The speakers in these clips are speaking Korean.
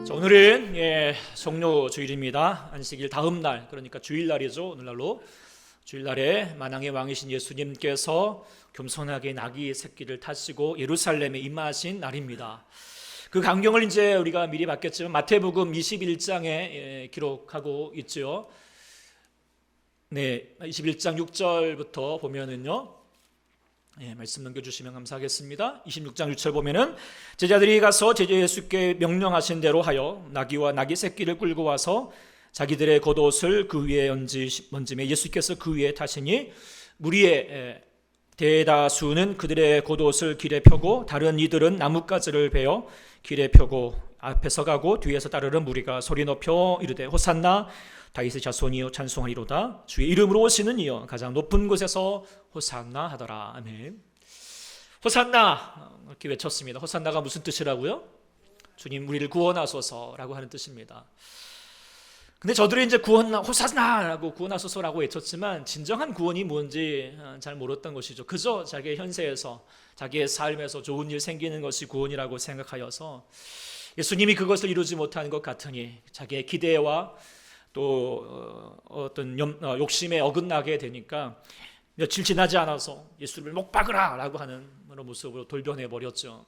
자, 오늘은 종료 주일입니다. 안식일 다음 날, 그러니까 주일날이죠. 오늘날로 주일날에 만왕의 왕이신 예수님께서 겸손하게 나귀 새끼를 타시고 예루살렘에 임하신 날입니다. 그 광경을 이제 우리가 미리 봤겠지만 마태복음 21장에 기록하고 있죠. 네, 21장 6절부터 보면은요. 말씀 넘겨주시면 감사하겠습니다. 26장 6절 보면은 제자들이 가서 제자 예수께 명령하신 대로 하여 나귀와 나귀 새끼를 끌고 와서 자기들의 겉옷을 그 위에 얹음에 예수께서 그 위에 타시니 무리의 대다수는 그들의 겉옷을 길에 펴고 다른 이들은 나뭇가지를 베어 길에 펴고 앞에서 가고 뒤에서 따르는 무리가 소리 높여 이르되 호산나 다윗의 자손이여 찬송하리로다. 주의 이름으로 오시는 이여 가장 높은 곳에서 호산나 하더라. 아멘. 호산나 이렇게 외쳤습니다. 호산나가 무슨 뜻이라고요? 주님 우리를 구원하소서라고 하는 뜻입니다. 근데 저들이 이제 호산나라고 구원하소서라고 외쳤지만 진정한 구원이 뭔지 잘 모르던 것이죠. 그저 자기의 현세에서 자기의 삶에서 좋은 일 생기는 것이 구원이라고 생각하여서 예수님이 그것을 이루지 못하는 것 같으니 자기의 기대와 또 어떤 욕심에 어긋나게 되니까 며칠 지나지 않아서 예수를 못 박으라 라고 하는 모습으로 돌변해 버렸죠.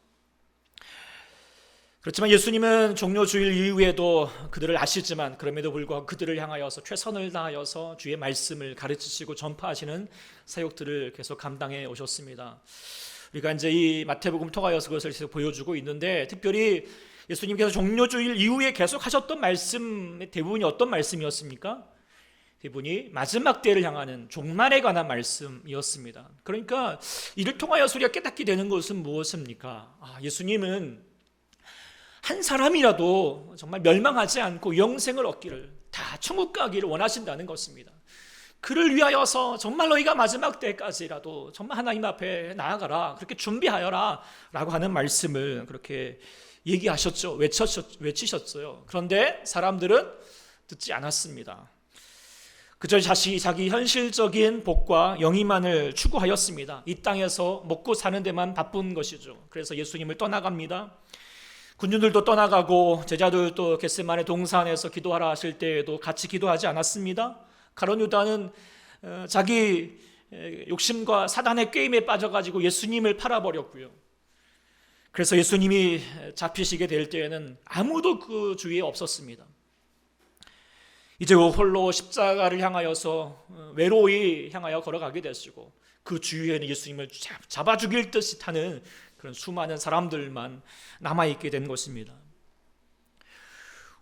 그렇지만 예수님은 종료 주일 이후에도 그들을 아시지만 그럼에도 불구하고 그들을 향하여서 최선을 다하여서 주의 말씀을 가르치시고 전파하시는 사역들을 계속 감당해 오셨습니다. 우리가 이제 이 마태복음 통하여서 그것을 계속 보여주고 있는데 특별히 예수님께서 종료주일 이후에 계속 하셨던 말씀의 대부분이 어떤 말씀이었습니까? 대부분이 마지막 때를 향하는 종말에 관한 말씀이었습니다. 그러니까 이를 통하여서 우리가 깨닫게 되는 것은 무엇입니까? 예수님은 한 사람이라도 정말 멸망하지 않고 영생을 얻기를, 다 천국 가기를 원하신다는 것입니다. 그를 위하여서 정말 너희가 마지막 때까지라도 정말 하나님 앞에 나아가라, 그렇게 준비하여라 라고 하는 말씀을 그렇게 얘기하셨죠. 외치셨어요. 그런데 사람들은 듣지 않았습니다. 그저 자기 현실적인 복과 영예만을 추구하였습니다. 이 땅에서 먹고 사는 데만 바쁜 것이죠. 그래서 예수님을 떠나갑니다. 군중들도 떠나가고 제자들도 겟세마네 동산에서 기도하라 하실 때에도 같이 기도하지 않았습니다. 가룟 유다는 자기 욕심과 사단의 게임에 빠져가지고 예수님을 팔아버렸고요. 그래서 예수님이 잡히시게 될 때에는 아무도 그 주위에 없었습니다. 이제 홀로 십자가를 향하여서 외로이 향하여 걸어가게 되시고 그 주위에는 예수님을 잡아 죽일 듯이 타는 그런 수많은 사람들만 남아있게 된 것입니다.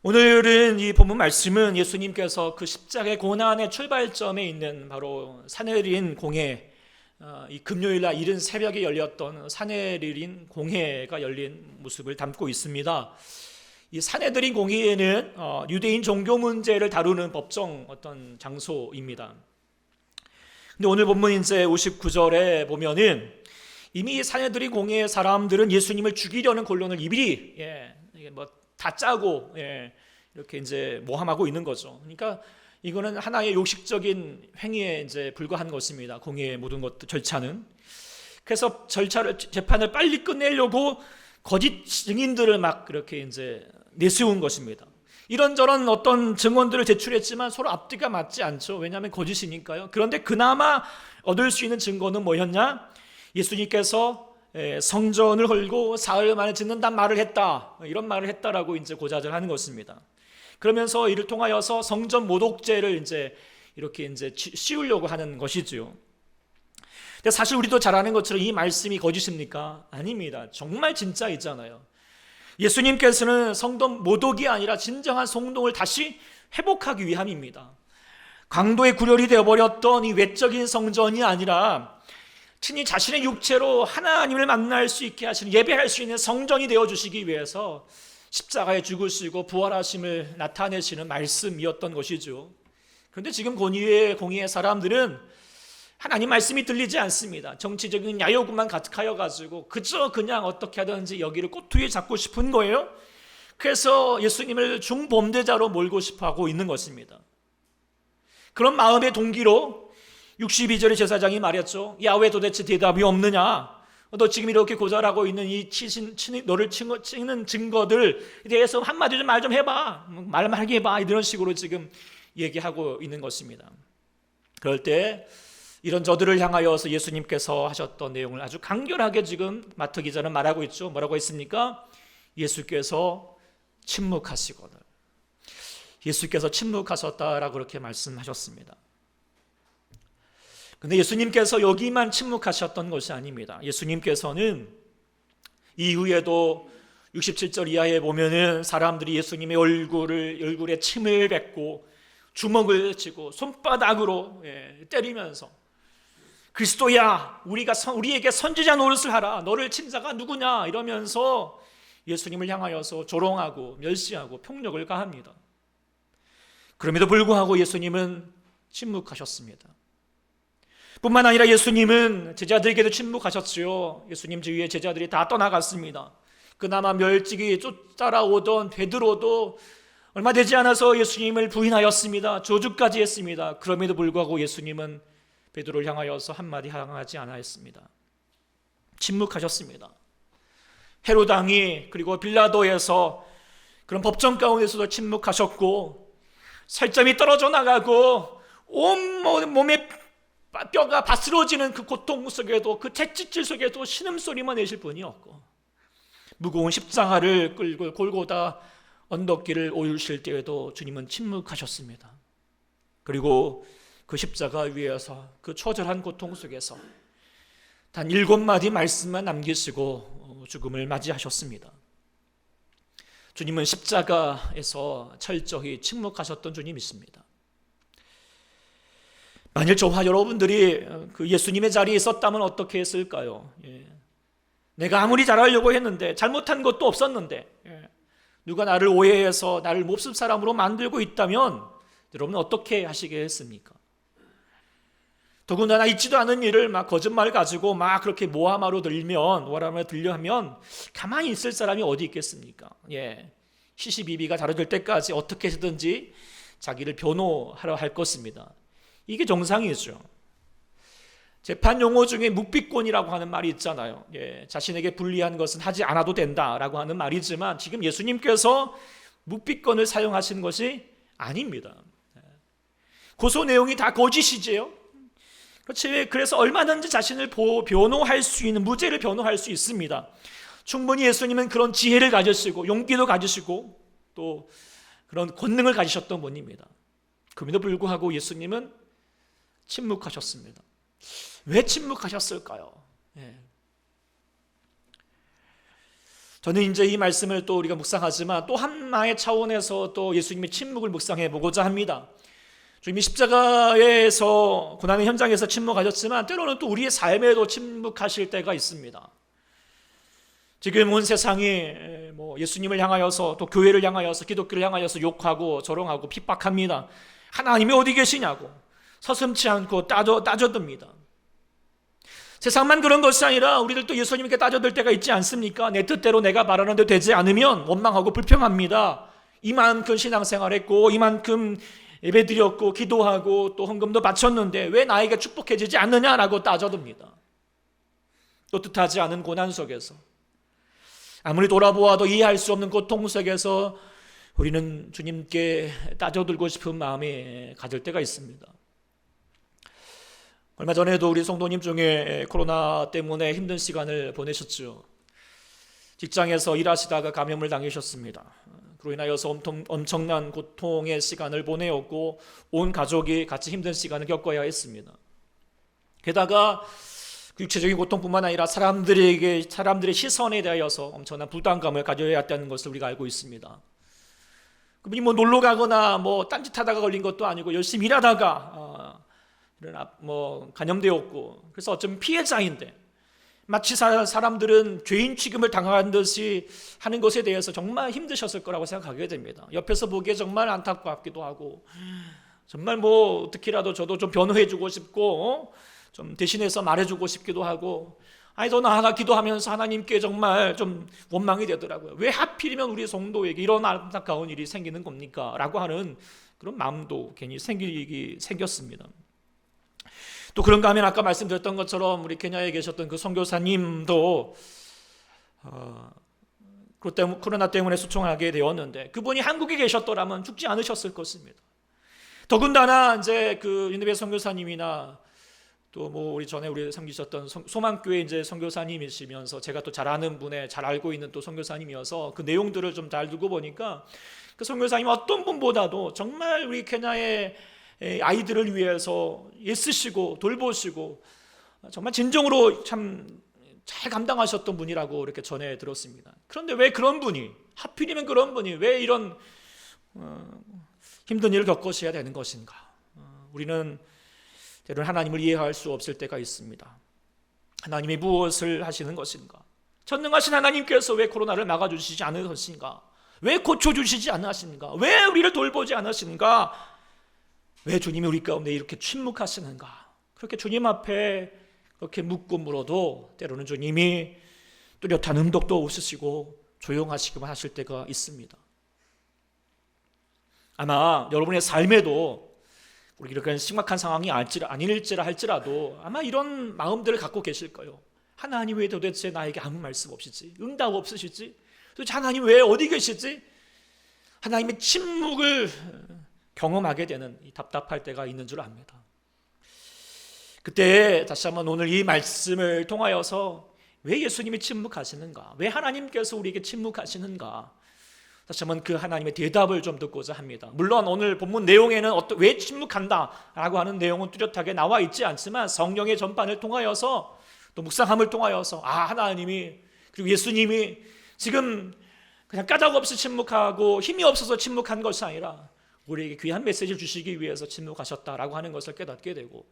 오늘은 이 본문 말씀은 예수님께서 그 십자가의 고난의 출발점에 있는 바로 산헤드린 공회, 이 금요일날 이른 새벽에 열렸던 산헤드린 공회가 열린 모습을 담고 있습니다. 이 산헤드린 공회에는 유대인 종교 문제를 다루는 법정 어떤 장소입니다. 근데 오늘 본문 이제 59절에 보면은 이미 산헤드린 공회의 사람들은 예수님을 죽이려는 권론을 이미 다 짜고 이렇게 이제 모함하고 있는 거죠. 그러니까 이거는 하나의 요식적인 행위에 이제 불과한 것입니다. 공회의 모든 것들 절차는. 그래서 재판을 빨리 끝내려고 거짓 증인들을 막 그렇게 이제 내세운 것입니다. 이런저런 어떤 증언들을 제출했지만 서로 앞뒤가 맞지 않죠. 왜냐하면 거짓이니까요. 그런데 그나마 얻을 수 있는 증거는 뭐였냐? 예수님께서 성전을 헐고 사흘 만에 짓는단 말을 했다. 이런 말을 했다라고 이제 고자질하는 것입니다. 그러면서 이를 통하여서 성전 모독죄를 이제 이렇게 이제 씌우려고 하는 것이죠. 근데 사실 우리도 잘 아는 것처럼 이 말씀이 거짓입니까? 아닙니다. 정말 진짜이잖아요. 예수님께서는 성전 모독이 아니라 진정한 성동을 다시 회복하기 위함입니다. 강도의 구렬이 되어버렸던 이 외적인 성전이 아니라 친히 자신의 육체로 하나님을 만날 수 있게 하시는, 예배할 수 있는 성전이 되어주시기 위해서 십자가에 죽으시고 부활하심을 나타내시는 말씀이었던 것이죠. 그런데 지금 공의의 사람들은 하나님 말씀이 들리지 않습니다. 정치적인 야욕만 가득하여 가지고 그저 그냥 어떻게 하든지 여기를 꼬투리에 잡고 싶은 거예요. 그래서 예수님을 중범죄자로 몰고 싶어하고 있는 것입니다. 그런 마음의 동기로 62절의 제사장이 말했죠. 야, 왜 도대체 대답이 없느냐? 너 지금 이렇게 고절하고 있는 이 너를 치는 증거들에 대해서 한마디 좀 말 좀 해봐. 말만 하게 해봐. 이런 식으로 지금 얘기하고 있는 것입니다. 그럴 때 이런 저들을 향하여서 예수님께서 하셨던 내용을 아주 간결하게 지금 마태 기자는 말하고 있죠. 뭐라고 했습니까? 예수께서 침묵하시거늘. 예수께서 침묵하셨다라고 그렇게 말씀하셨습니다. 근데 예수님께서 여기만 침묵하셨던 것이 아닙니다. 예수님께서는 이후에도 67절 이하에 보면은 사람들이 예수님의 얼굴에 침을 뱉고 주먹을 쥐고 손바닥으로 때리면서 그리스도야, 우리에게 선지자 노릇을 하라. 너를 친 자가 누구냐? 이러면서 예수님을 향하여서 조롱하고 멸시하고 폭력을 가합니다. 그럼에도 불구하고 예수님은 침묵하셨습니다. 뿐만 아니라 예수님은 제자들에게도 침묵하셨지요. 예수님 주위에 제자들이 다 떠나갔습니다. 그나마 멸찍이 쫓아오던 베드로도 얼마 되지 않아서 예수님을 부인하였습니다. 저주까지 했습니다. 그럼에도 불구하고 예수님은 베드로를 향하여서 한마디 하지 않았습니다. 침묵하셨습니다. 헤롯 왕이 그리고 빌라도에서 그런 법정 가운데서도 침묵하셨고, 살점이 떨어져 나가고 온 몸에 뼈가 바스러지는 그 고통 속에도, 그 채찍질 속에도 신음소리만 내실 뿐이었고, 무거운 십자가를 끌고 골고다 언덕길을 오르실 때에도 주님은 침묵하셨습니다. 그리고 그 십자가 위에서 그 처절한 고통 속에서 단 7마디 말씀만 남기시고 죽음을 맞이하셨습니다. 주님은 십자가에서 철저히 침묵하셨던 주님이십니다. 만일 저와 여러분들이 그 예수님의 자리에 있었다면 어떻게 했을까요? 내가 아무리 잘하려고 했는데, 잘못한 것도 없었는데, 누가 나를 오해해서 나를 몹쓸 사람으로 만들고 있다면 여러분 어떻게 하시겠습니까? 더군다나 있지도 않은 일을 막 거짓말 가지고 막 그렇게 모함하러 들려 하면 가만히 있을 사람이 어디 있겠습니까? 시시비비가 다뤄질 때까지 어떻게 해서든지 자기를 변호하려 할 것입니다. 이게 정상이죠. 재판 용어 중에 묵비권이라고 하는 말이 있잖아요. 자신에게 불리한 것은 하지 않아도 된다라고 하는 말이지만 지금 예수님께서 묵비권을 사용하신 것이 아닙니다. 고소 내용이 다 거짓이지요. 그렇지. 그래서 얼마든지 자신을 변호할 수 있는, 무죄를 변호할 수 있습니다. 충분히 예수님은 그런 지혜를 가지시고 용기도 가지시고 또 그런 권능을 가지셨던 분입니다. 그럼에도 불구하고 예수님은 침묵하셨습니다. 왜 침묵하셨을까요? 저는 이제 이 말씀을 또 우리가 묵상하지만 또 한마의 차원에서 또 예수님의 침묵을 묵상해 보고자 합니다. 주님이 십자가에서 고난의 현장에서 침묵하셨지만 때로는 또 우리의 삶에도 침묵하실 때가 있습니다. 지금 온 세상이 예수님을 향하여서 또 교회를 향하여서 기독교를 향하여서 욕하고 조롱하고 핍박합니다. 하나님이 어디 계시냐고 서슴지 않고 따져듭니다. 세상만 그런 것이 아니라 우리들도 예수님께 따져들 때가 있지 않습니까? 내 뜻대로 내가 바라는 대로 되지 않으면 원망하고 불평합니다. 이만큼 신앙생활했고 이만큼 예배드렸고 기도하고 또 헌금도 바쳤는데 왜 나에게 축복해지지 않느냐라고 따져듭니다. 또 뜻하지 않은 고난 속에서 아무리 돌아보아도 이해할 수 없는 고통 속에서 우리는 주님께 따져들고 싶은 마음이 가질 때가 있습니다. 얼마 전에도 우리 성도님 중에 코로나 때문에 힘든 시간을 보내셨죠. 직장에서 일하시다가 감염을 당하셨습니다. 그로 인하여서 엄청난 고통의 시간을 보내었고 온 가족이 같이 힘든 시간을 겪어야 했습니다. 게다가 육체적인 고통뿐만 아니라 사람들의 시선에 대하여서 엄청난 부담감을 가져야 했다는 것을 우리가 알고 있습니다. 그분이 놀러 가거나 딴짓하다가 걸린 것도 아니고 열심히 일하다가 감염되었고, 그래서 어쩌면 피해자인데 마치 사람들은 죄인 취급을 당한 듯이 하는 것에 대해서 정말 힘드셨을 거라고 생각하게 됩니다. 옆에서 보기에 정말 안타깝기도 하고, 정말 어떻게라도 저도 좀 변호해주고 싶고 좀 대신해서 말해주고 싶기도 하고, 더 나아가 기도하면서 하나님께 정말 좀 원망이 되더라고요. 왜 하필이면 우리 성도에게 이런 안타까운 일이 생기는 겁니까? 라고 하는 그런 마음도 괜히 생겼습니다. 또 그런가 하면 아까 말씀드렸던 것처럼 우리 케냐에 계셨던 그 선교사님도 코로나 때문에 소총하게 되었는데 그분이 한국에 계셨더라면 죽지 않으셨을 것입니다. 더군다나 이제 그 유니베 선교사님이나 또 뭐 우리 전에 우리 섬기셨던 소망교회 이제 선교사님이시면서 제가 또 잘 아는 분의 잘 알고 있는 또 선교사님이어서 그 내용들을 좀 잘 두고 보니까 그 선교사님 어떤 분보다도 정말 우리 케냐의 아이들을 위해서 애쓰시고 돌보시고 정말 진정으로 참 잘 감당하셨던 분이라고 이렇게 전해 들었습니다. 그런데 왜 그런 분이 하필이면 그런 분이 왜 이런 힘든 일을 겪으셔야 되는 것인가? 우리는 때로는 하나님을 이해할 수 없을 때가 있습니다. 하나님이 무엇을 하시는 것인가? 전능하신 하나님께서 왜 코로나를 막아주시지 않으신가? 왜 고쳐주시지 않으신가? 왜 우리를 돌보지 않으신가? 왜 주님이 우리 가운데 이렇게 침묵하시는가? 그렇게 주님 앞에 그렇게 묻고 물어도 때로는 주님이 뚜렷한 음덕도 없으시고 조용하시기만 하실 때가 있습니다. 아마 여러분의 삶에도 우리 이렇게 심각한 상황이 아닐지라 할지라도 아마 이런 마음들을 갖고 계실 거예요. 하나님 왜 도대체 나에게 아무 말씀 없이지? 응답 없으시지? 도대체 하나님 왜 어디 계시지? 하나님의 침묵을 경험하게 되는 이 답답할 때가 있는 줄 압니다. 그때 다시 한번 오늘 이 말씀을 통하여서 왜 예수님이 침묵하시는가? 왜 하나님께서 우리에게 침묵하시는가? 다시 한번 그 하나님의 대답을 좀 듣고자 합니다. 물론 오늘 본문 내용에는 왜 침묵한다라고 하는 내용은 뚜렷하게 나와 있지 않지만 성령의 전반을 통하여서 또 묵상함을 통하여서 하나님이 그리고 예수님이 지금 그냥 까닭없이 침묵하고 힘이 없어서 침묵한 것이 아니라 우리에게 귀한 메시지를 주시기 위해서 침묵하셨다라고 하는 것을 깨닫게 되고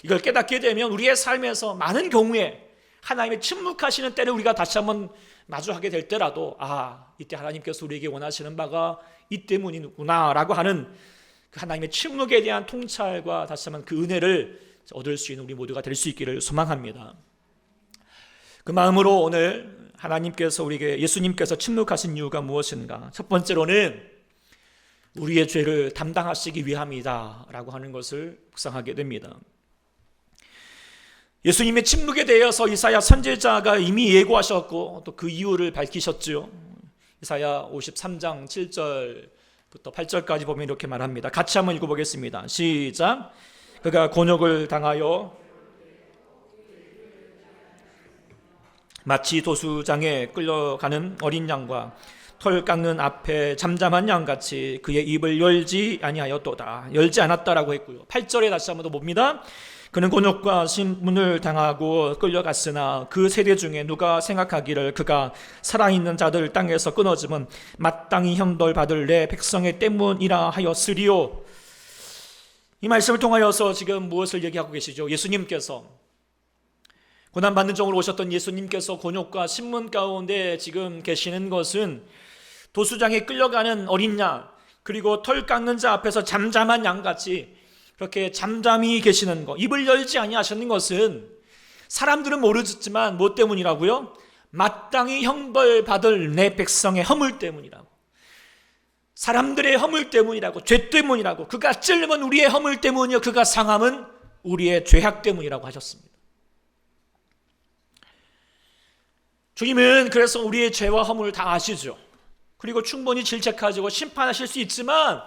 이걸 깨닫게 되면 우리의 삶에서 많은 경우에 하나님의 침묵하시는 때를 우리가 다시 한번 마주하게 될 때라도 이때 하나님께서 우리에게 원하시는 바가 이 때문이구나 라고 하는 그 하나님의 침묵에 대한 통찰과 다시 한번 그 은혜를 얻을 수 있는 우리 모두가 될 수 있기를 소망합니다. 그 마음으로 오늘 하나님께서 우리에게 예수님께서 침묵하신 이유가 무엇인가? 첫 번째로는 우리의 죄를 담당하시기 위함이다 라고 하는 것을 묵상하게 됩니다. 예수님의 침묵에 대해서 이사야 선지자가 이미 예고하셨고 또 그 이유를 밝히셨죠. 이사야 53장 7절부터 8절까지 보면 이렇게 말합니다. 같이 한번 읽어보겠습니다. 시작. 그가 곤욕을 당하여 마치 도수장에 끌려가는 어린 양과 털 깎는 앞에 잠잠한 양같이 그의 입을 열지 아니하였도다. 열지 않았다라고 했고요. 8절에 다시 한번 더 봅니다. 그는 곤욕과 신문을 당하고 끌려갔으나 그 세대 중에 누가 생각하기를 그가 살아있는 자들 땅에서 끊어짐은 마땅히 형벌받을 내 백성의 때문이라 하였으리요. 이 말씀을 통하여서 지금 무엇을 얘기하고 계시죠? 예수님께서 고난받는 종으로 오셨던 예수님께서 곤욕과 신문 가운데 지금 계시는 것은 도수장에 끌려가는 어린 양 그리고 털 깎는 자 앞에서 잠잠한 양같이 그렇게 잠잠히 계시는 것, 입을 열지 아니하시는 것은 사람들은 모르지만 뭐 때문이라고요? 마땅히 형벌받을 내 백성의 허물 때문이라고. 사람들의 허물 때문이라고, 죄 때문이라고. 그가 찔림은 우리의 허물 때문이요 그가 상함은 우리의 죄악 때문이라고 하셨습니다. 주님은 그래서 우리의 죄와 허물을 다 아시죠. 그리고 충분히 질책하시고 심판하실 수 있지만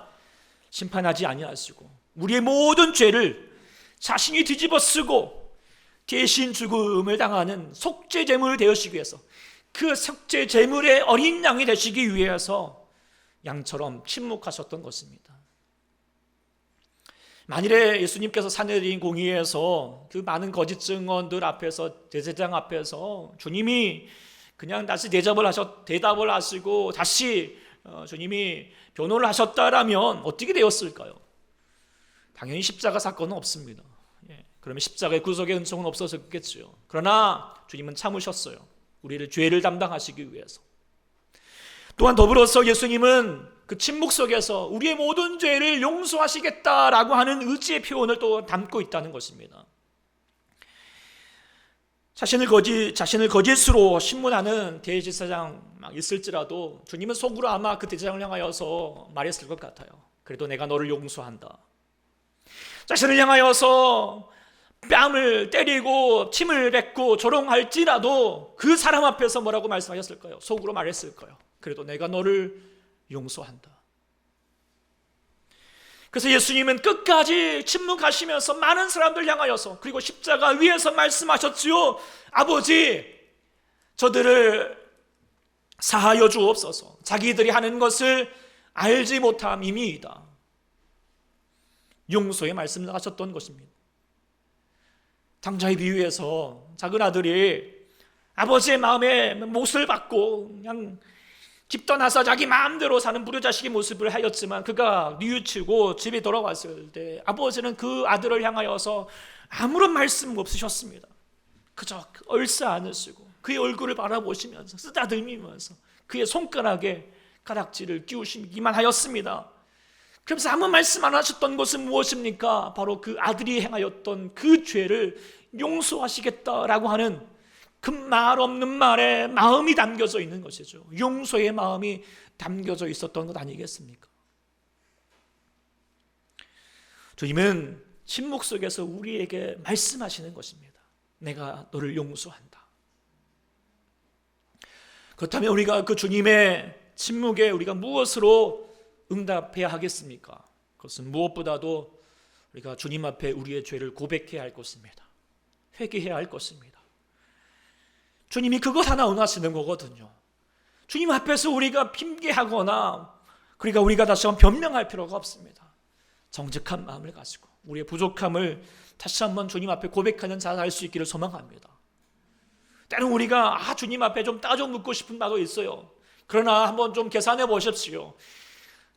심판하지 아니하시고 우리의 모든 죄를 자신이 뒤집어 쓰고 대신 죽음을 당하는 속죄 제물이 되시기 위해서 그 속죄 제물의 어린 양이 되시기 위해서 양처럼 침묵하셨던 것입니다. 만일에 예수님께서 산헤드린 공의에서 그 많은 거짓 증언들 앞에서 대제사장 앞에서 주님이 그냥 다시 대답을 하시고 다시 주님이 변호를 하셨다라면 어떻게 되었을까요? 당연히 십자가 사건은 없습니다. 그러면 십자가의 구속의 은총은 없어졌겠죠. 그러나 주님은 참으셨어요. 우리를 죄를 담당하시기 위해서. 또한 더불어서 예수님은 그 침묵 속에서 우리의 모든 죄를 용서하시겠다라고 하는 의지의 표현을 또 담고 있다는 것입니다. 자신을 거짓으로 신문하는 대제사장 있을지라도 주님은 속으로 아마 그 대제사장을 향하여서 말했을 것 같아요. 그래도 내가 너를 용서한다. 자신을 향하여서 뺨을 때리고 침을 뱉고 조롱할지라도 그 사람 앞에서 뭐라고 말씀하셨을까요? 속으로 말했을 거예요. 그래도 내가 너를 용서한다. 그래서 예수님은 끝까지 침묵하시면서 많은 사람들 향하여서, 그리고 십자가 위에서 말씀하셨지요. 아버지, 저들을 사하여 주옵소서. 자기들이 하는 것을 알지 못함이니이다. 용서의 말씀을 하셨던 것입니다. 당자의 비유에서 작은 아들이 아버지의 마음에 못을 받고 그냥 집 떠나서 자기 마음대로 사는 불효자식의 모습을 하였지만, 그가 뉘우치고 집에 돌아왔을 때 아버지는 그 아들을 향하여서 아무런 말씀 없으셨습니다. 그저 얼싸 안으시고 그의 얼굴을 바라보시면서 쓰다듬으면서 그의 손가락에 가락지를 끼우시기만 하였습니다. 그러면서 아무 말씀 안 하셨던 것은 무엇입니까? 바로 그 아들이 행하였던 그 죄를 용서하시겠다라고 하는 그 말 없는 말에 마음이 담겨져 있는 것이죠. 용서의 마음이 담겨져 있었던 것 아니겠습니까? 주님은 침묵 속에서 우리에게 말씀하시는 것입니다. 내가 너를 용서한다. 그렇다면 우리가 그 주님의 침묵에 우리가 무엇으로 응답해야 하겠습니까? 그것은 무엇보다도 우리가 주님 앞에 우리의 죄를 고백해야 할 것입니다. 회개해야 할 것입니다. 주님이 그것 하나 원하시는 거거든요. 주님 앞에서 우리가 핑계하거나 그러니까 우리가 다시 한번 변명할 필요가 없습니다. 정직한 마음을 가지고 우리의 부족함을 다시 한번 주님 앞에 고백하는 자가 할 수 있기를 소망합니다. 때론 우리가 주님 앞에 좀 따져 묻고 싶은 바도 있어요. 그러나 한번 좀 계산해 보십시오.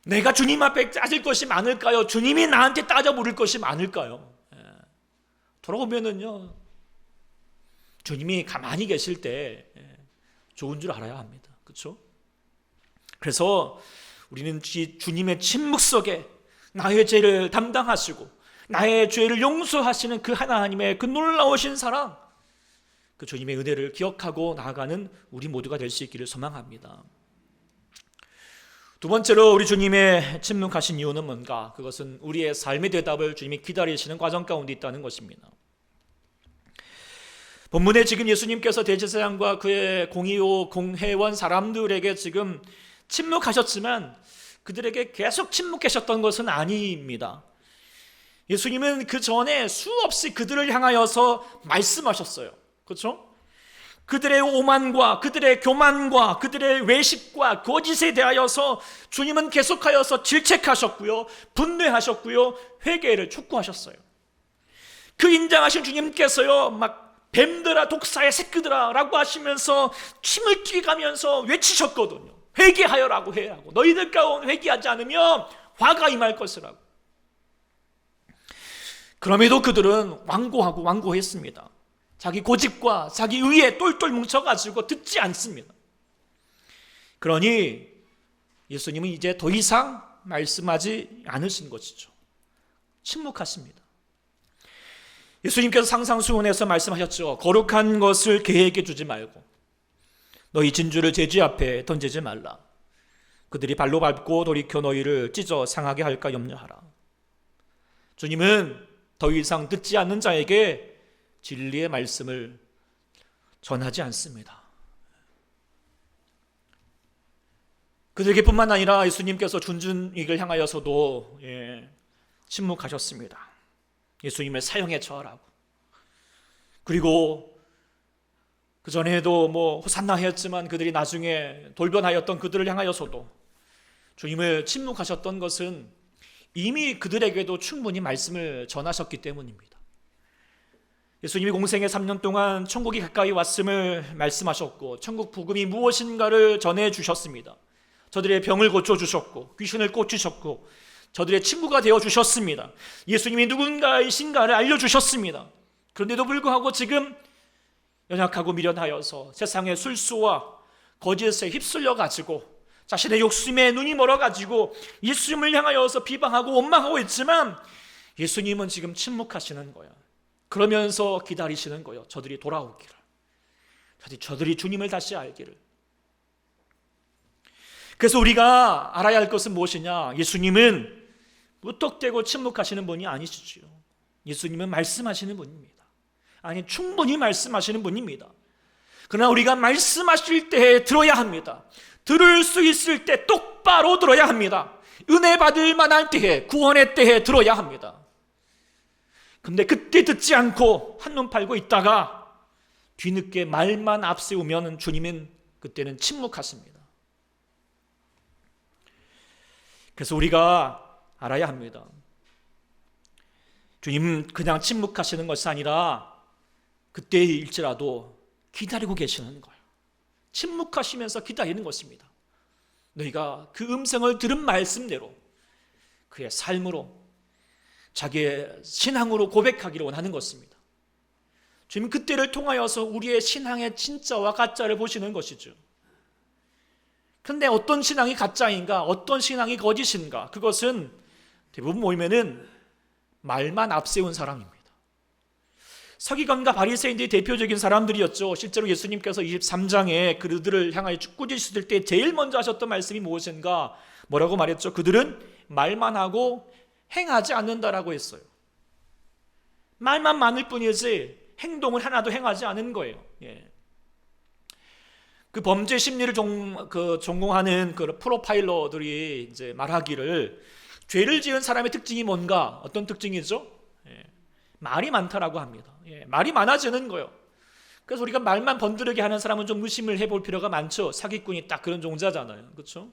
내가 주님 앞에 따질 것이 많을까요? 주님이 나한테 따져 물을 것이 많을까요? 돌아보면은요, 주님이 가만히 계실 때 좋은 줄 알아야 합니다. 그렇죠? 그래서 우리는 주님의 침묵 속에 나의 죄를 담당하시고 나의 죄를 용서하시는 그 하나님의 그 놀라우신 사랑, 그 주님의 은혜를 기억하고 나아가는 우리 모두가 될 수 있기를 소망합니다. 두 번째로 우리 주님의 침묵하신 이유는 뭔가? 그것은 우리의 삶의 대답을 주님이 기다리시는 과정 가운데 있다는 것입니다. 본문에 지금 예수님께서 대제사장과 그의 공회원 사람들에게 지금 침묵하셨지만 그들에게 계속 침묵하셨던 것은 아닙니다. 예수님은 그 전에 수없이 그들을 향하여서 말씀하셨어요. 그렇죠? 그들의 오만과 그들의 교만과 그들의 외식과 거짓에 대하여서 주님은 계속하여서 질책하셨고요, 분노하셨고요, 회개를 촉구하셨어요. 그 인정하신 주님께서요, 막 뱀들아 독사의 새끼들아 라고 하시면서 침을 튀가면서 외치셨거든요. 회개하여라고 해야 하고 너희들 가운데 회개하지 않으면 화가 임할 것이라고. 그럼에도 그들은 완고했습니다. 자기 고집과 자기 의에 똘똘 뭉쳐가지고 듣지 않습니다. 그러니 예수님은 이제 더 이상 말씀하지 않으신 것이죠. 침묵하십니다. 예수님께서 상상수훈에서 말씀하셨죠. 거룩한 것을 개에게 주지 말고 너희 진주를 돼지 앞에 던지지 말라. 그들이 발로 밟고 돌이켜 너희를 찢어 상하게 할까 염려하라. 주님은 더 이상 듣지 않는 자에게 진리의 말씀을 전하지 않습니다. 그들에게 뿐만 아니라 예수님께서 준준익을 향하여서도 침묵하셨습니다. 예수님을 사형에 처하라고. 그리고 그 전에도 호산나 하였지만 그들이 나중에 돌변하였던 그들을 향하여서도 주님을 침묵하셨던 것은 이미 그들에게도 충분히 말씀을 전하셨기 때문입니다. 예수님이 공생의 3년 동안 천국이 가까이 왔음을 말씀하셨고 천국 복음이 무엇인가를 전해주셨습니다. 저들의 병을 고쳐주셨고 귀신을 쫓으셨고 저들의 친구가 되어주셨습니다. 예수님이 누군가이신가를 알려주셨습니다. 그런데도 불구하고 지금 연약하고 미련하여서 세상의 술수와 거짓에 휩쓸려가지고 자신의 욕심에 눈이 멀어가지고 예수님을 향하여서 비방하고 원망하고 있지만 예수님은 지금 침묵하시는 거예요. 그러면서 기다리시는 거예요. 저들이 돌아오기를, 저들이 주님을 다시 알기를. 그래서 우리가 알아야 할 것은 무엇이냐? 예수님은 무턱대고 침묵하시는 분이 아니시죠. 예수님은 말씀하시는 분입니다. 아니, 충분히 말씀하시는 분입니다. 그러나 우리가 말씀하실 때 들어야 합니다. 들을 수 있을 때 똑바로 들어야 합니다. 은혜 받을 만할 때에, 구원의 때에 들어야 합니다. 근데 그때 듣지 않고 한눈 팔고 있다가 뒤늦게 말만 앞세우면 주님은 그때는 침묵하십니다. 그래서 우리가 알아야 합니다. 주님은 그냥 침묵하시는 것이 아니라 그때일지라도 기다리고 계시는 거예요. 침묵하시면서 기다리는 것입니다. 너희가 그 음성을 들은 말씀대로 그의 삶으로, 자기의 신앙으로 고백하기를 원하는 것입니다. 주님은 그때를 통하여서 우리의 신앙의 진짜와 가짜를 보시는 것이죠. 그런데 어떤 신앙이 가짜인가, 어떤 신앙이 거짓인가, 그것은 대부분 보면은 말만 앞세운 사람입니다. 서기관과 바리새인들이 대표적인 사람들이었죠. 실제로 예수님께서 23장에 그들을 향하여 꾸짖으실 때 제일 먼저 하셨던 말씀이 무엇인가? 뭐라고 말했죠? 그들은 말만 하고 행하지 않는다라고 했어요. 말만 많을 뿐이지 행동을 하나도 행하지 않은 거예요. 그 범죄 심리를 전공하는 그 프로파일러들이 이제 말하기를, 죄를 지은 사람의 특징이 뭔가, 어떤 특징이죠? 말이 많다라고 합니다. 말이 많아지는 거예요. 그래서 우리가 말만 번드르게 하는 사람은 좀 의심을 해볼 필요가 많죠. 사기꾼이 딱 그런 종자잖아요. 그렇죠?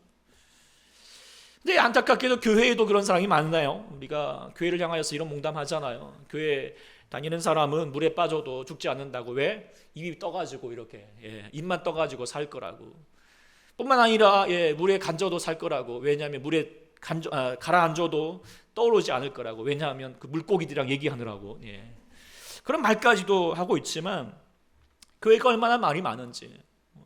근데 안타깝게도 교회에도 그런 사람이 많나요? 우리가 교회를 향하여서 이런 농담하잖아요. 교회 다니는 사람은 물에 빠져도 죽지 않는다고. 왜? 입이 떠가지고 이렇게, 입만 떠가지고 살 거라고. 뿐만 아니라 물에 간져도 살 거라고. 왜냐하면 물에 가라앉아도 떠오르지 않을 거라고. 왜냐하면 그 물고기들이랑 얘기하느라고. 그런 말까지도 하고 있지만 교회가 얼마나 말이 많은지,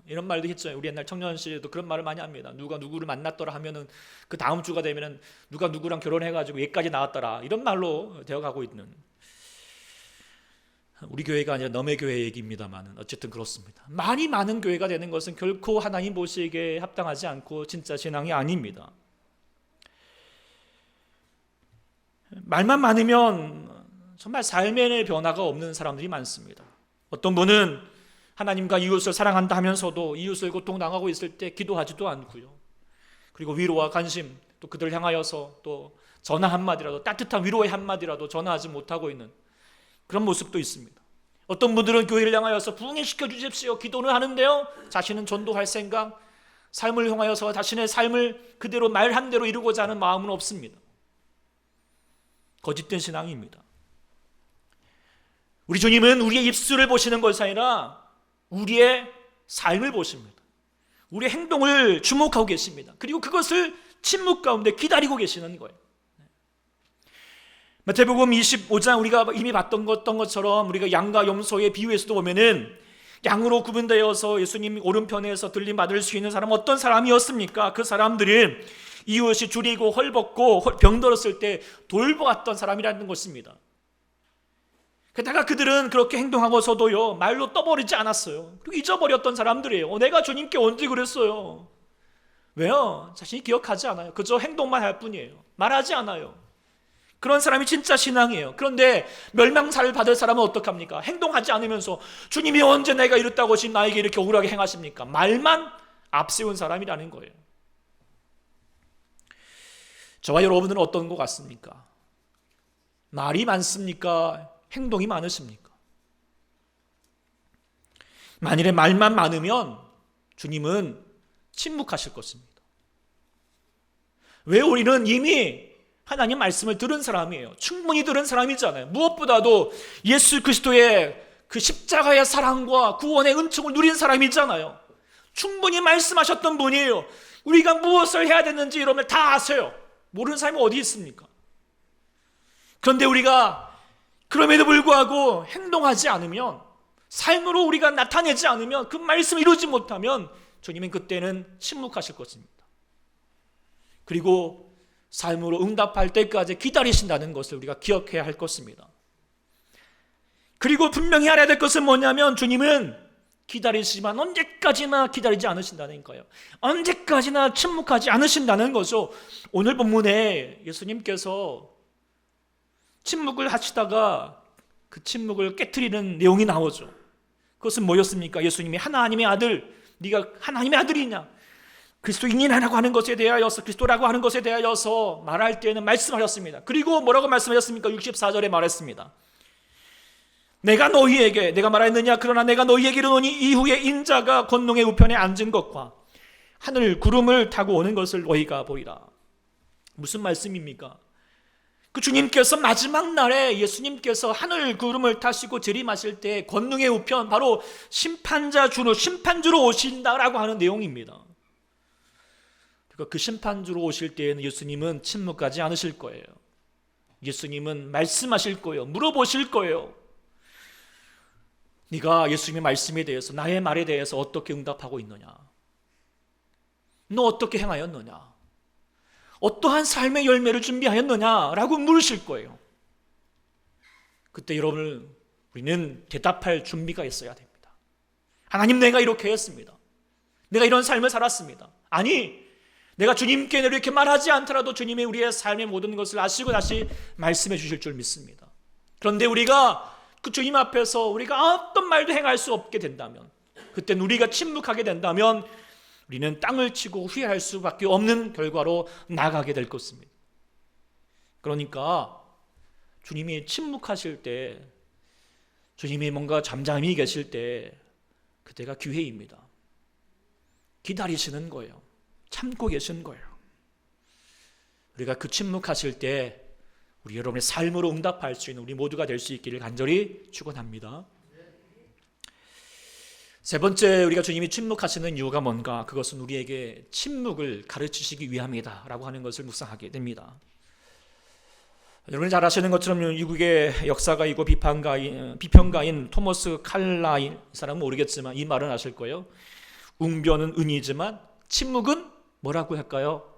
이런 말도 했죠. 우리 옛날 청년시에도 그런 말을 많이 합니다. 누가 누구를 만났더라 하면은 그 다음 주가 되면은 누가 누구랑 결혼해가지고 얘까지 나왔더라, 이런 말로 되어가고 있는, 우리 교회가 아니라 너의 교회 얘기입니다만 어쨌든 그렇습니다. 말이 많은 교회가 되는 것은 결코 하나님 보시기에 합당하지 않고 진짜 신앙이 아닙니다. 말만 많으면 정말 삶의 변화가 없는 사람들이 많습니다. 어떤 분은 하나님과 이웃을 사랑한다 하면서도 이웃을 고통당하고 있을 때 기도하지도 않고요. 그리고 위로와 관심, 또 그들을 향하여서 또 전화 한마디라도, 따뜻한 위로의 한마디라도 전화하지 못하고 있는 그런 모습도 있습니다. 어떤 분들은 교회를 향하여서 부흥시켜 주십시오 기도는 하는데요, 자신은 전도할 생각, 삶을 향하여서 자신의 삶을 그대로 말한 대로 이루고자 하는 마음은 없습니다. 거짓된 신앙입니다. 우리 주님은 우리의 입술을 보시는 것이 아니라 우리의 삶을 보십니다. 우리의 행동을 주목하고 계십니다. 그리고 그것을 침묵 가운데 기다리고 계시는 거예요. 마태복음 25장 우리가 이미 봤던 것처럼 우리가 양과 염소의 비유에서도 보면은 양으로 구분되어서 예수님 오른편에서 들림받을 수 있는 사람은 어떤 사람이었습니까? 그 사람들은 이웃이 줄이고 헐벗고 병들었을 때 돌보았던 사람이라는 것입니다. 게다가 그들은 그렇게 행동하고서도요, 말로 떠버리지 않았어요. 그리고 잊어버렸던 사람들이에요. 내가 주님께 언제 그랬어요? 왜요? 자신이 기억하지 않아요. 그저 행동만 할 뿐이에요. 말하지 않아요. 그런 사람이 진짜 신앙이에요. 그런데 멸망사를 받을 사람은 어떡합니까? 행동하지 않으면서 주님이 언제 내가 이랬다고 지금 나에게 이렇게 억울하게 행하십니까? 말만 앞세운 사람이라는 거예요. 저와 여러분은 어떤 것 같습니까? 말이 많습니까? 행동이 많으십니까? 만일에 말만 많으면 주님은 침묵하실 것입니다. 왜? 우리는 이미 하나님 말씀을 들은 사람이에요. 충분히 들은 사람이잖아요. 무엇보다도 예수 그리스도의 그 십자가의 사랑과 구원의 은총을 누린 사람이잖아요. 충분히 말씀하셨던 분이에요. 우리가 무엇을 해야 되는지 여러분 다 아세요. 모르는 사람이 어디 있습니까? 그런데 우리가 그럼에도 불구하고 행동하지 않으면, 삶으로 우리가 나타내지 않으면, 그 말씀을 이루지 못하면 주님은 그때는 침묵하실 것입니다. 그리고 삶으로 응답할 때까지 기다리신다는 것을 우리가 기억해야 할 것입니다. 그리고 분명히 알아야 될 것은 뭐냐면 주님은 기다리시지만 언제까지나 기다리지 않으신다는 거예요. 언제까지나 침묵하지 않으신다는 거죠. 오늘 본문에 예수님께서 침묵을 하시다가 그 침묵을 깨트리는 내용이 나오죠. 그것은 뭐였습니까? 예수님이 하나님의 아들, 네가 하나님의 아들이냐, 그리스도인이라고 하는 것에 대하여서, 그리스도라고 하는 것에 대하여서 말할 때는 말씀하셨습니다. 그리고 뭐라고 말씀하셨습니까? 64절에 말했습니다. 내가 말했느냐? 그러나 내가 너희에게 이르노니 이후에 인자가 권능의 우편에 앉은 것과 하늘 구름을 타고 오는 것을 너희가 보리라. 무슨 말씀입니까? 그 주님께서 마지막 날에 예수님께서 하늘 구름을 타시고 재림하실 때 권능의 우편, 바로 심판주로 오신다라고 하는 내용입니다. 그 심판주로 오실 때에는 예수님은 침묵하지 않으실 거예요. 예수님은 말씀하실 거예요. 물어보실 거예요. 네가 예수님의 말씀에 대해서, 나의 말에 대해서 어떻게 응답하고 있느냐? 너 어떻게 행하였느냐? 어떠한 삶의 열매를 준비하였느냐? 라고 물으실 거예요. 그때 여러분, 우리는 대답할 준비가 있어야 됩니다. 하나님, 내가 이렇게 했습니다. 내가 이런 삶을 살았습니다. 아니, 내가 주님께 이렇게 말하지 않더라도 주님이 우리의 삶의 모든 것을 아시고 다시 말씀해 주실 줄 믿습니다. 그런데 우리가 그 주님 앞에서 우리가 어떤 말도 행할 수 없게 된다면, 그때는 우리가 침묵하게 된다면 우리는 땅을 치고 후회할 수밖에 없는 결과로 나가게 될 것입니다. 그러니까 주님이 침묵하실 때, 주님이 뭔가 잠잠히 계실 때, 그때가 기회입니다. 기다리시는 거예요. 참고 계신 거예요. 우리가 그 침묵하실 때 우리 여러분의 삶으로 응답할 수 있는 우리 모두가 될 수 있기를 간절히 축원합니다. 세 번째, 우리가 주님이 침묵하시는 이유가 뭔가? 그것은 우리에게 침묵을 가르치시기 위함이다 라고 하는 것을 묵상하게 됩니다. 여러분이 잘 아시는 것처럼 미국의 역사가이고 비평가인 토머스 칼라인, 이 사람은 모르겠지만 이 말은 아실 거예요. 웅변은 은이지만 침묵은 뭐라고 할까요?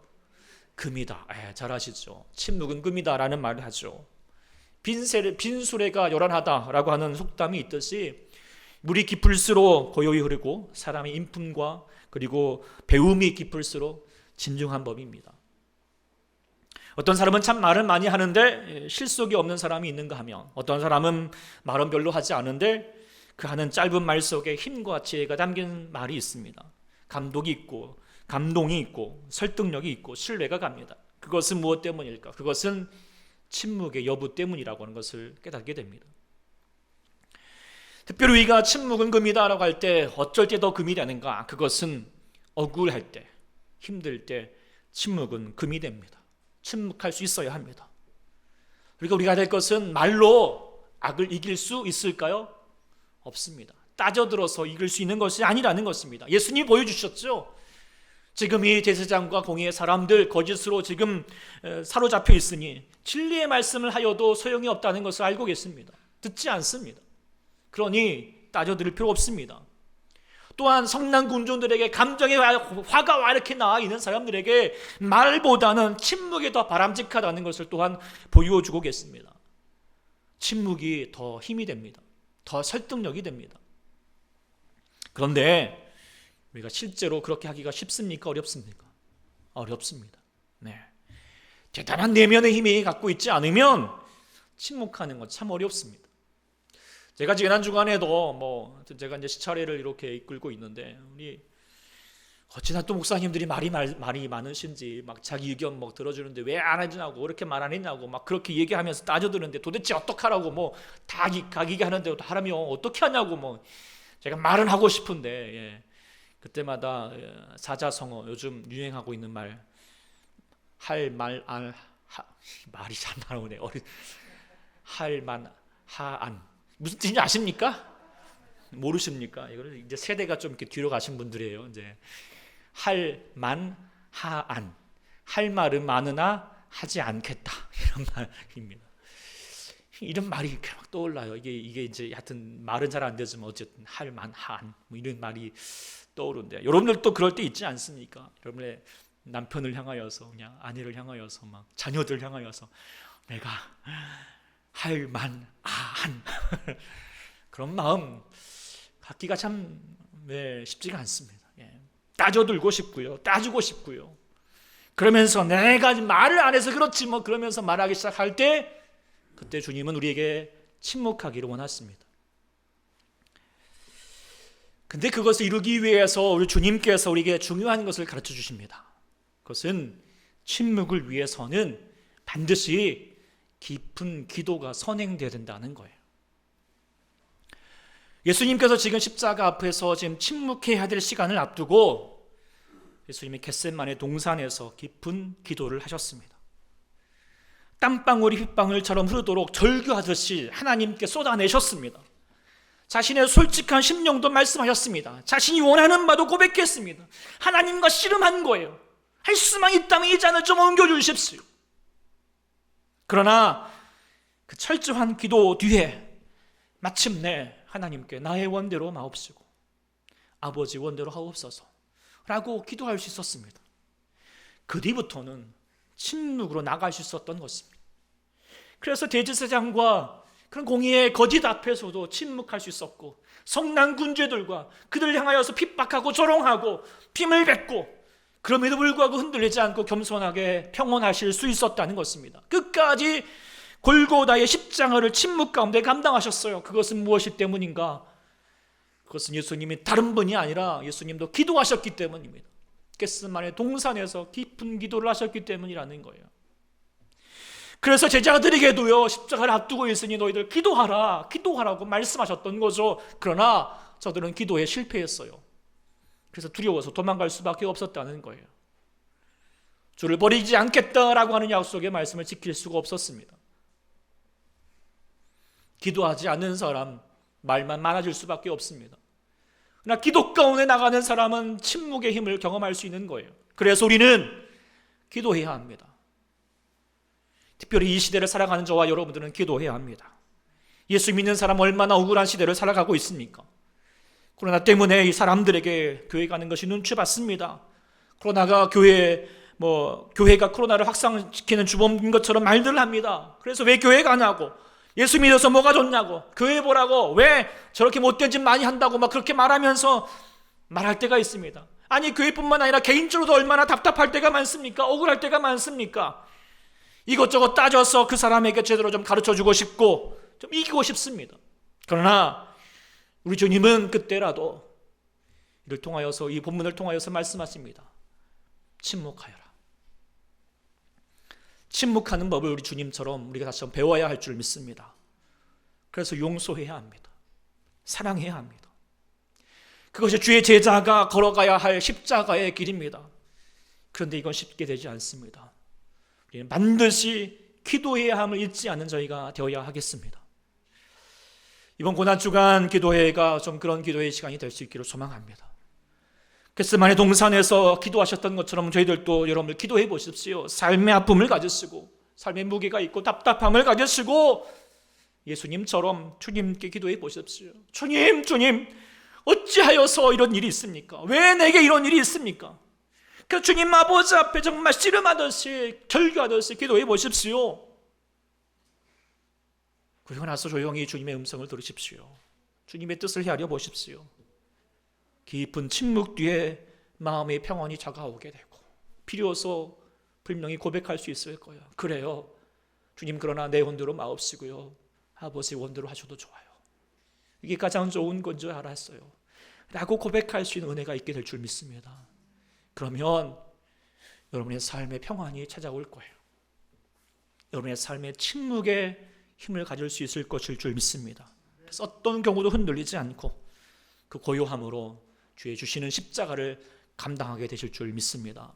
금이다. 잘 아시죠? 침묵은 금이다라는 말을 하죠. 빈수레가 요란하다라고 하는 속담이 있듯이 물이 깊을수록 고요히 흐르고 사람의 인품과 그리고 배움이 깊을수록 진중한 법입니다. 어떤 사람은 참 말을 많이 하는데 실속이 없는 사람이 있는가 하면, 어떤 사람은 말은 별로 하지 않은데 그 하는 짧은 말 속에 힘과 지혜가 담긴 말이 있습니다. 감동이 있고 설득력이 있고 신뢰가 갑니다. 그것은 무엇 때문일까? 그것은 침묵의 여부 때문이라고 하는 것을 깨닫게 됩니다. 특별히 우리가 침묵은 금이다라고 할 때 어쩔 때 더 금이 되는가? 그것은 억울할 때, 힘들 때 침묵은 금이 됩니다. 침묵할 수 있어야 합니다. 그러니까 우리가 될 것은 말로 악을 이길 수 있을까요? 없습니다. 따져들어서 이길 수 있는 것이 아니라는 것입니다. 예수님이 보여주셨죠. 지금 이 제사장과 공의의 사람들 거짓으로 지금 사로잡혀 있으니 진리의 말씀을 하여도 소용이 없다는 것을 알고 계십니다. 듣지 않습니다. 그러니 따져들을 필요 없습니다. 또한 성난 군중들에게 감정의 화가 와 이렇게 나와 있는 사람들에게 말보다는 침묵이 더 바람직하다는 것을 또한 보여주고 계십니다. 침묵이 더 힘이 됩니다. 더 설득력이 됩니다. 그런데 우리가 실제로 그렇게 하기가 쉽습니까? 어렵습니까? 어렵습니다. 네. 대단한 내면의 힘이 갖고 있지 않으면 침묵하는 건 참 어렵습니다. 제가 지난 주간에도 제가 이제 시차례를 이렇게 이끌고 있는데 우리 어찌나 또 목사님들이 말이 많으신지 막 자기 의견 들어주는데 왜 안 해주냐고, 이렇게 말 안 했냐고 막 그렇게 얘기하면서 따져드는데 도대체 어떡하라고 다 가기게 하는데 하라며 어떻게 하냐고 제가 말은 하고 싶은데 그때마다 사자성어, 요즘 유행하고 있는 말이 잘 나오네. 할만하안 무슨 뜻인지 아십니까? 모르십니까? 이거는 이제 세대가 좀 이렇게 뒤로 가신 분들이에요. 이제 할만하안, 할 말은 많으나 하지 않겠다, 이런 말입니다. 이런 말이 이렇게 막 떠올라요. 이게 이제 하여튼 말은 잘 안 되지만 어쨌든 할만한 이런 말이 떠오른데, 여러분들도 그럴 때 있지 않습니까? 여러분의 남편을 향하여서, 그냥 아내를 향하여서, 막 자녀들 향하여서 내가 할만한 그런 마음 갖기가 참 쉽지가 않습니다. 따져들고 싶고요, 따지고 싶고요. 그러면서 내가 말을 안 해서 그렇지 그러면서 말하기 시작할 때, 그때 주님은 우리에게 침묵하기를 원했습니다. 근데 그것을 이루기 위해서 우리 주님께서 우리에게 중요한 것을 가르쳐 주십니다. 그것은 침묵을 위해서는 반드시 깊은 기도가 선행되어야 된다는 거예요. 예수님께서 지금 십자가 앞에서 지금 침묵해야 될 시간을 앞두고 예수님이 겟세마네 동산에서 깊은 기도를 하셨습니다. 땀방울이 핏방울처럼 흐르도록 절규하듯이 하나님께 쏟아내셨습니다. 자신의 솔직한 심령도 말씀하셨습니다. 자신이 원하는 바도 고백했습니다. 하나님과 씨름한 거예요. 할 수만 있다면 이 잔을 좀 옮겨주십시오. 그러나 그 철저한 기도 뒤에 마침내 하나님께 나의 원대로 마옵시고 아버지 원대로 하옵소서 라고 기도할 수 있었습니다. 그 뒤부터는 침묵으로 나갈 수 있었던 것입니다. 그래서 대제사장과 그런 공의의 거짓 앞에서도 침묵할 수 있었고, 성난 군주들과 그들을 향하여서 핍박하고 조롱하고 빔을 뱉고, 그럼에도 불구하고 흔들리지 않고 겸손하게 평온하실 수 있었다는 것입니다. 끝까지 골고다의 십자가를 침묵 가운데 감당하셨어요. 그것은 무엇이 때문인가? 그것은 예수님이 다른 분이 아니라 예수님도 기도하셨기 때문입니다. 겟세마네 동산에서 깊은 기도를 하셨기 때문이라는 거예요. 그래서 제자들에게도요, 십자가를 앞두고 있으니 너희들 기도하라고 말씀하셨던 거죠. 그러나 저들은 기도에 실패했어요. 그래서 두려워서 도망갈 수밖에 없었다는 거예요. 주를 버리지 않겠다라고 하는 약속의 말씀을 지킬 수가 없었습니다. 기도하지 않는 사람, 말만 많아질 수밖에 없습니다. 그러나 기도 가운데 나가는 사람은 침묵의 힘을 경험할 수 있는 거예요. 그래서 우리는 기도해야 합니다. 특별히 이 시대를 살아가는 저와 여러분들은 기도해야 합니다. 예수 믿는 사람 얼마나 억울한 시대를 살아가고 있습니까? 코로나 때문에 이 사람들에게 교회 가는 것이 눈치 봤습니다. 코로나가 교회가 코로나를 확산시키는 주범인 것처럼 말들을 합니다. 그래서 왜 교회 가냐고, 예수 믿어서 뭐가 좋냐고, 교회 보라고, 왜 저렇게 못된 짓 많이 한다고 막 그렇게 말하면서 말할 때가 있습니다. 아니, 교회뿐만 아니라 개인적으로도 얼마나 답답할 때가 많습니까? 억울할 때가 많습니까? 이것저것 따져서 그 사람에게 제대로 좀 가르쳐주고 싶고 좀 이기고 싶습니다. 그러나 우리 주님은 그때라도 이를 통하여서, 이 본문을 통하여서 말씀하십니다. 침묵하여라. 침묵하는 법을 우리 주님처럼 우리가 다시 한번 배워야 할 줄 믿습니다. 그래서 용서해야 합니다. 사랑해야 합니다. 그것이 주의 제자가 걸어가야 할 십자가의 길입니다. 그런데 이건 쉽게 되지 않습니다. 우리는 반드시 기도해야 함을 잊지 않는 저희가 되어야 하겠습니다. 이번 고난주간 기도회가 좀 그런 기도의 시간이 될 수 있기를 소망합니다. 겟세마네 동산에서 기도하셨던 것처럼 저희들도 여러분들 기도해 보십시오. 삶의 아픔을 가지시고, 삶의 무게가 있고 답답함을 가지시고 예수님처럼 주님께 기도해 보십시오. 주님, 어찌하여서 이런 일이 있습니까? 왜 내게 이런 일이 있습니까? 그 주님 아버지 앞에 정말 씨름하듯이, 절규하듯이 기도해 보십시오. 그리고 나서 조용히 주님의 음성을 들으십시오. 주님의 뜻을 헤아려 보십시오. 깊은 침묵 뒤에 마음의 평온이 다가오게 되고, 비로소 분명히 고백할 수 있을 거예요. 그래요, 주님, 그러나 내 원대로 마옵시고요, 아버지 원대로 하셔도 좋아요. 이게 가장 좋은 건 줄 알았어요 라고 고백할 수 있는 은혜가 있게 될 줄 믿습니다. 그러면 여러분의 삶의 평안이 찾아올 거예요. 여러분의 삶의 침묵에 힘을 가질 수 있을 것일 줄 믿습니다. 그래서 어떤 경우도 흔들리지 않고 그 고요함으로 주의 주시는 십자가를 감당하게 되실 줄 믿습니다.